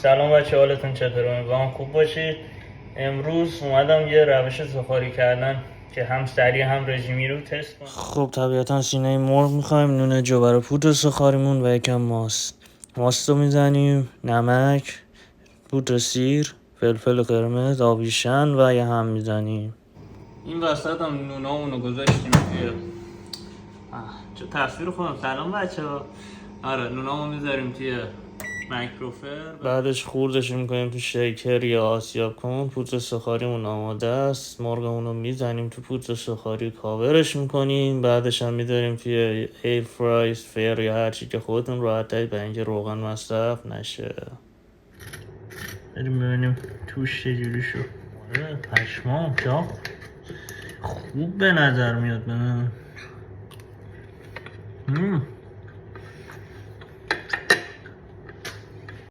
سلام بچه، حالتون چطوره؟ امیدوارم خوب باشید. امروز اومدم یه روش سوخاری کردن که هم سریع هم رژیمی رو تست کنم. خب طبیعتا سینه مرغ میخوایم، نون جوبر و پودر سوخاریمون و یکم ماست رو میزنیم، نمک، پودر سیر، فلفل قرمز، آبیشن و یه هم میزنیم. این وسط هم نونامونو گذاشتیم توی چه تصویر خودم. سلام بچه ها. آره، نونامو میذاریم توی مایکروفر، بعدش خوردش میکنیم تو شیکر یا آسیاب کن. پودر سوخاریمون آماده است، مرغمون رو میزنیم تو پودر سوخاری، کاورش میکنیم، بعدش هم میذاریم توی ایر فرایز فیر یا هرچی که خودتون راحت دارید برای اینکه روغن مصرف نشه. بریم ببینیم توش چجوری شد. آره پشمام چاق خوب به نظر میاد.